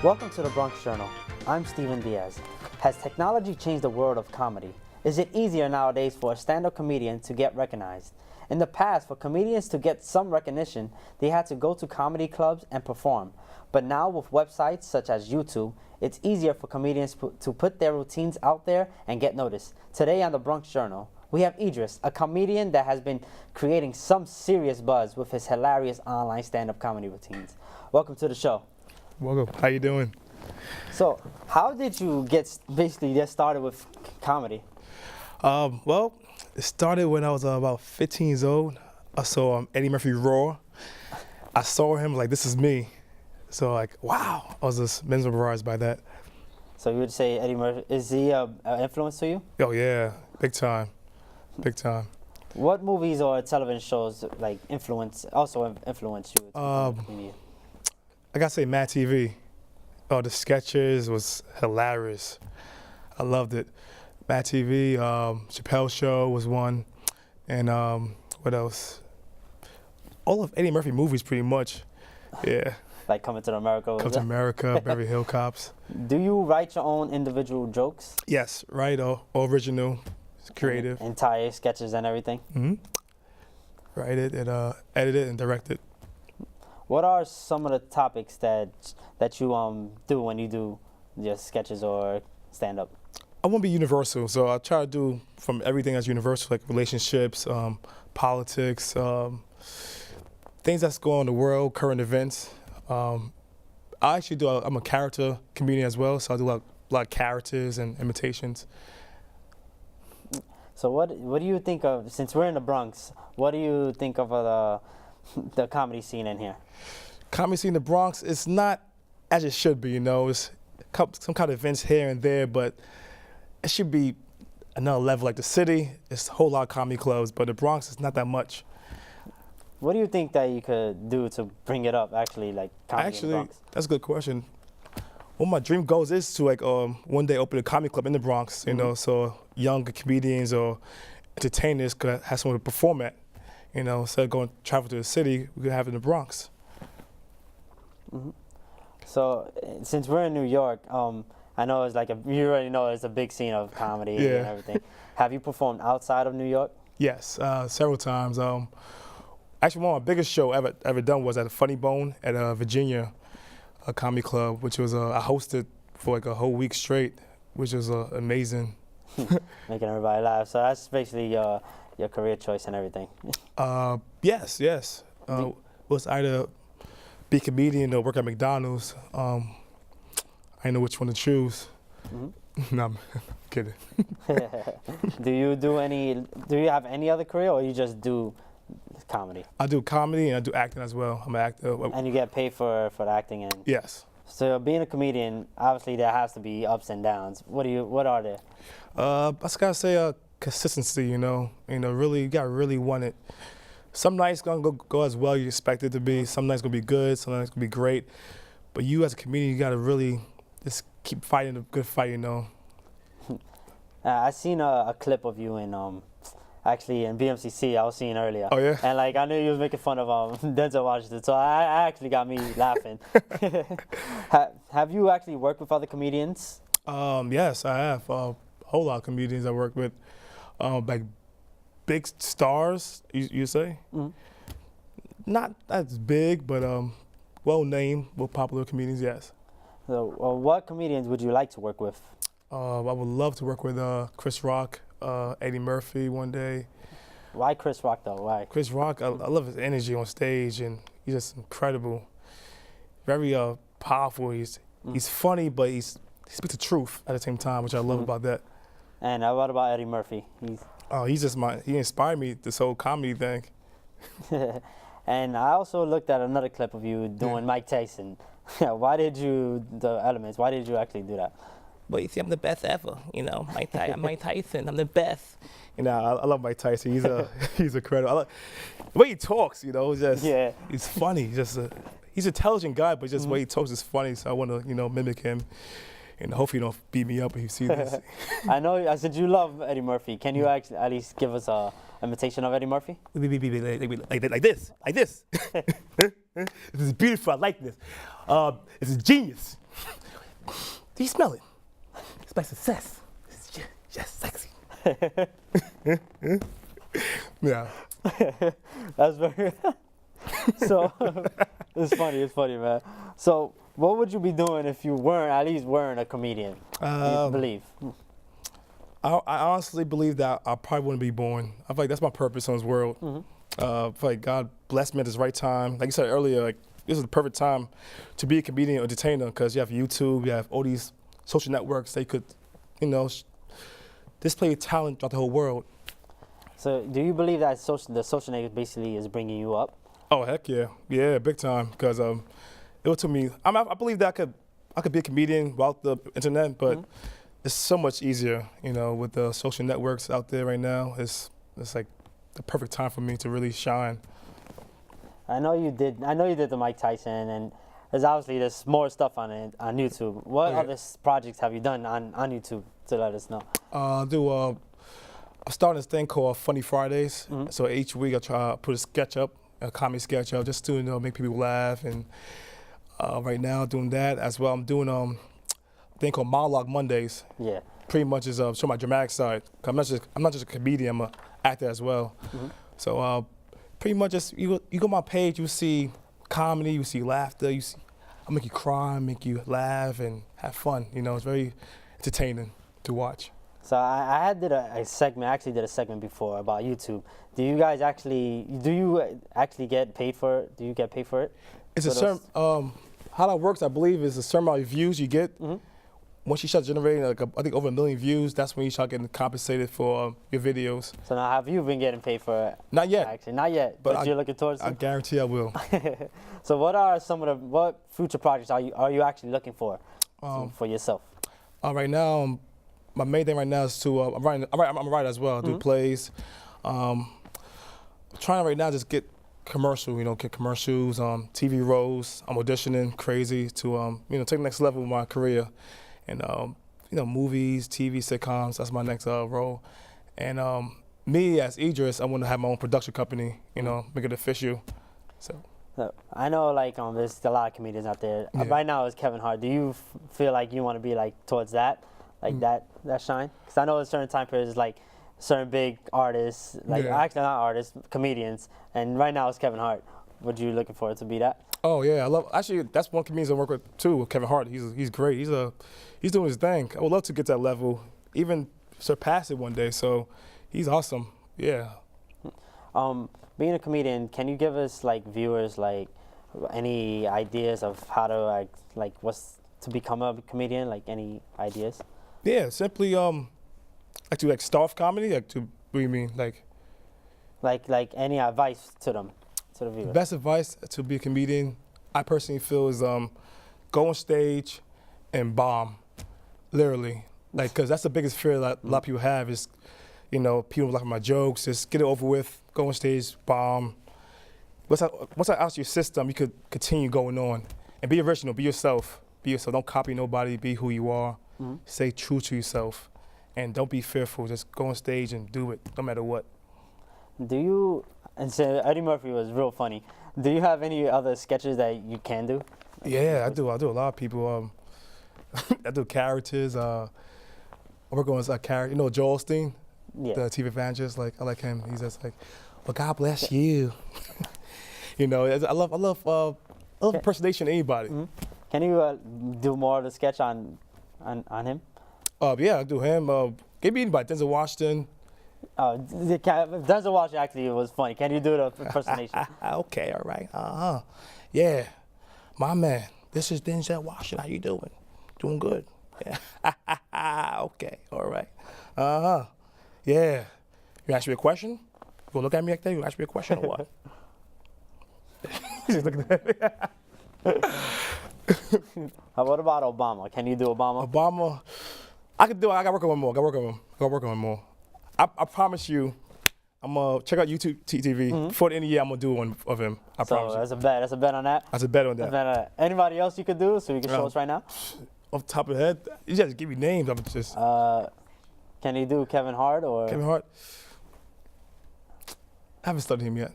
Welcome to the Bronx Journal. I'm Steven Diaz. Has technology changed the world of comedy? Is it easier nowadays for a stand-up comedian to get recognized? In the past, for comedians to get some recognition, they had to go to comedy clubs and perform. But now with websites such as YouTube, it's easier for comedians to put their routines out there and get noticed. Today on the Bronx Journal, we have Idriss, a comedian that has been creating some serious buzz with his hilarious online stand-up comedy routines. Welcome to the show. Welcome. How you doing? So, how did you get started with comedy? Well, it started when I was about 15 years old. I saw Eddie Murphy Raw. I saw him like, this is me. So like, wow, I was just mesmerized by that. So you would say Eddie Murphy, is he an influence to you? Oh yeah, big time, big time. What movies or television shows like influence you? I gotta say Mad TV. Oh, the sketches was hilarious. I loved it. Mad TV, Chappelle Show was one, and what else? All of Eddie Murphy movies, pretty much. Yeah. Like Coming to America. Come to America, Beverly Hills Cops. Do you write your own individual jokes? Yes, right. All original, creative. Entire sketches and everything. Mm-hmm. Write it and edit it and direct it. What are some of the topics that you do when you do your sketches or stand up? I want to be universal, so I try to do from everything that's universal, like relationships, politics, things that's going on in the world, current events. I actually I'm a character comedian as well, so I do a lot of characters and imitations. So what do you think of, since we're in the Bronx, what do you think of the comedy scene in here? Comedy scene in the Bronx, it's not as it should be, you know. It's some kind of events here and there, but it should be another level. Like the city, it's a whole lot of comedy clubs, but the Bronx is not that much. What do you think that you could do to bring it up, actually, like comedy in the Bronx? That's a good question. One of my dream goals is to like one day open a comedy club in the Bronx, you know, so younger comedians or entertainers could have somewhere to perform at. You know, instead of going travel to the city, we could have it in the Bronx. Mm-hmm. So, since we're in New York, I know it's like you already know it's a big scene of comedy and everything. Have you performed outside of New York? Yes, several times. Actually, one of my biggest show ever done was at a Funny Bone at Virginia, a comedy club, which was I hosted for like a whole week straight, which was amazing. Making everybody laugh. So that's basically your career choice and everything. Yes. Was either be a comedian or work at McDonald's. I didn't know which one to choose. Mm-hmm. No, I'm kidding. Do you have any other career, or you just do comedy? I do comedy and I do acting as well. I'm an actor. And you get paid for the acting and. Yes. So being a comedian, obviously there has to be ups and downs. What are there? I just gotta say consistency. You know, really, you gotta really want it. Some nights gonna go as well you expect it to be. Some nights gonna be good. Some nights gonna be great. But you as a comedian, you gotta really just keep fighting the good fight. You know. I seen a clip of you in actually in BMCC. I was seeing earlier. Oh yeah. And like I knew you was making fun of Denzel Washington, so I actually got me laughing. Have you actually worked with other comedians? Yes, I have. A whole lot of comedians I work with, like big stars. You say? Mm-hmm. Not as big, but well named, well popular comedians. Yes. So, what comedians would you like to work with? I would love to work with Chris Rock, Eddie Murphy one day. Why Chris Rock though? Why? Chris Rock, I love his energy on stage, and he's just incredible. Very powerful. He's funny, but he speaks the truth at the same time, which I love about that. And what about Eddie Murphy? He inspired me, this whole comedy thing. And I also looked at another clip of you doing Mike Tyson. Why did you actually do that? Well, you see, I'm the best ever, you know. I'm Mike Tyson, I'm the best. You know, I love Mike Tyson. He's incredible. The way he talks, you know, he's funny. He's an intelligent guy, but just the way he talks is funny. So I want to, mimic him. And hopefully you don't beat me up if you see this. I know, I said you love Eddie Murphy. Can you actually at least give us an imitation of Eddie Murphy? Like this. This is beautiful, I like this. It's a genius. Do you smell it? It's my success. It's just sexy. Yeah. That's very. So it's funny, man. So what would you be doing if you weren't a comedian? You believe? I honestly believe that I probably wouldn't be born. I feel like that's my purpose on this world. I feel like God blessed me at this right time. Like you said earlier, like this is the perfect time to be a comedian or entertainer because you have YouTube, you have all these social networks that you could, display your talent throughout the whole world. So do you believe that the social network basically is bringing you up? Oh heck yeah, yeah, big time. Because it was to me. I believe that I could be a comedian without the internet, but it's so much easier, with the social networks out there right now. It's like the perfect time for me to really shine. I know you did the Mike Tyson, and there's more stuff on YouTube. What other projects have you done on YouTube to let us know? I'm starting this thing called Funny Fridays. So each week I try to put a sketch up, a comedy sketch up, just to make people laugh. And right now doing that as well. I'm doing a thing called Monologue Mondays. Yeah. Pretty much is show my dramatic side. I'm not just a comedian. I'm an actor as well. So pretty much just you go on my page, you see comedy, you see laughter, I'll make you cry, make you laugh, and have fun. It's very entertaining to watch. So I did a segment. I actually did a segment before about YouTube. Do you actually get paid for it? Do you get paid for it? It's a certain how that works. I believe is a certain amount of views you get. Once you start generating, I think over 1 million views, that's when you start getting compensated for your videos. So now, have you been getting paid for it? Not yet. Actually, not yet. But you're looking towards it? I guarantee I will. So what future projects are you actually looking for yourself? Right now, my main thing right now is to I'm a writer as well. I do plays. I'm trying right now just get get commercials, TV roles. I'm auditioning crazy to take the next level of my career. And movies, TV, sitcoms, that's my next role. And me as Idriss, I want to have my own production company, make it official. So I know there's a lot of comedians out there. Yeah. Right now it's Kevin Hart. Do you feel like you want to be towards that, that shine? Because I know in certain time periods certain big artists, actually not artists, comedians, and right now it's Kevin Hart. Would you looking for it to be that? Oh yeah, that's one comedian I work with too, Kevin Hart. He's great. He's doing his thing. I would love to get to that level, even surpass it one day. So he's awesome. Yeah. Being a comedian, can you give us viewers any ideas of how to what's to become a comedian? Any ideas? Yeah, simply to start off comedy. What do you mean? Like any advice to them, to the viewers? Best advice to be a comedian, I personally feel, is go on stage and bomb, literally. Because that's the biggest fear that a lot of people have is, people like my jokes. Just get it over with. Go on stage, bomb. Once I out your system, you could continue going on and be original. Be yourself. Be yourself. Don't copy nobody. Be who you are. Stay true to yourself, and don't be fearful. Just go on stage and do it, no matter what. And so Eddie Murphy was real funny. Do you have any other sketches that you can do? Yeah, I do a lot of people. I do characters. I work on a character. Joel Osteen, the TV evangelist. I like him. He's just well, God bless you. I love impersonation of anybody. Can you do more of the sketch on him? Yeah, I do him. Give me anybody. Denzel Washington. Denzel Washington actually was funny. Can you do the impersonation? Okay, all right. Yeah, my man. This is Denzel Washington. How you doing? Doing good. Yeah. Okay, all right. Yeah. You ask me a question? You gonna look at me like that? You ask me a question or what? She's looking at me. What about Obama? Can you do Obama? Obama, I can do it. I gotta work on one more. I gotta work on one more. I promise you, I'm gonna check out YouTube TV. Before the end of the year, I'm gonna do one of him. I promise you. That's a bet. That's a bet on that. That's a bet on that. Anybody else you could do so we can show us right now? Off the top of the head, you just give me names. I'm just. Can you do Kevin Hart or? Kevin Hart. I haven't studied him yet.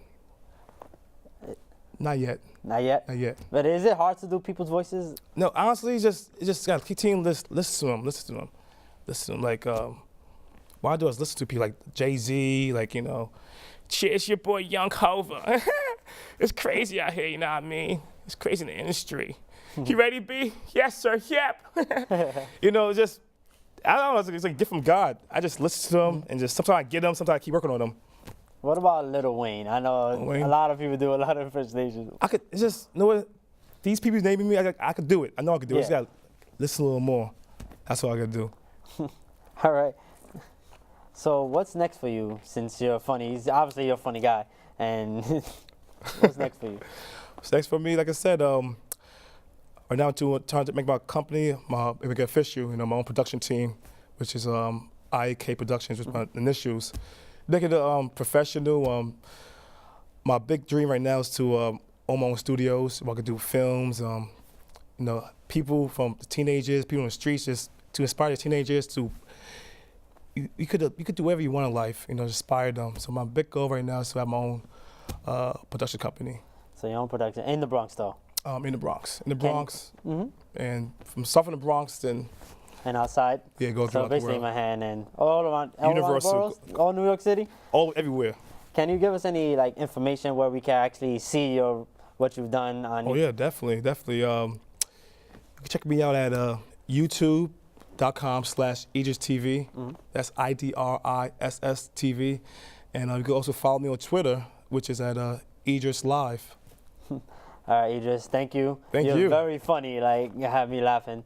Not yet. Not yet? Not yet. But is it hard to do people's voices? No, honestly, just gotta continue to listen to them. Like, what I do is listen to people like Jay-Z, like, you know, cheers your boy Young Hova. It's crazy out here, you know what I mean? It's crazy in the industry. You ready, B? Yes, sir, yep. You know, just, I don't know, it's like a gift from God. I just listen to them and just sometimes I get them, sometimes I keep working on them. What about Lil Wayne? I know Wayne? A lot of people do a lot of impersonations. I could, it's just, you know what? These people naming me, I could do it. I know I could do it. I just gotta listen a little more. That's what I gotta do. All right. So what's next for you since you're funny? Obviously, you're a funny guy. And what's next for you? What's next for me, like I said, right now I'm trying to make my company, my official, you know, my own production team, which is IAK Productions, which is my initials. Making it professional. My big dream right now is to own my own studios. Where I could do films. You know, people from the teenagers, people on the streets, just to inspire the teenagers to. You could do whatever you want in life. You know, inspire them. So my big goal right now is to have my own production company. So your own production in the Bronx, though. In the Bronx. And from south of the Bronx, then. And outside? Yeah, go throughout so basically the world. Manhattan and all around Universal. boroughs, all New York City? All everywhere. Can you give us any like information where we can actually see what you've done on? Oh yeah, definitely. You can check me out at youtube.com/IdrissTV. That's IDRISS TV. And you can also follow me on Twitter, which is at Idriss Live. All right, Idriss, thank you. Thank you. You're very funny. Like, you have me laughing.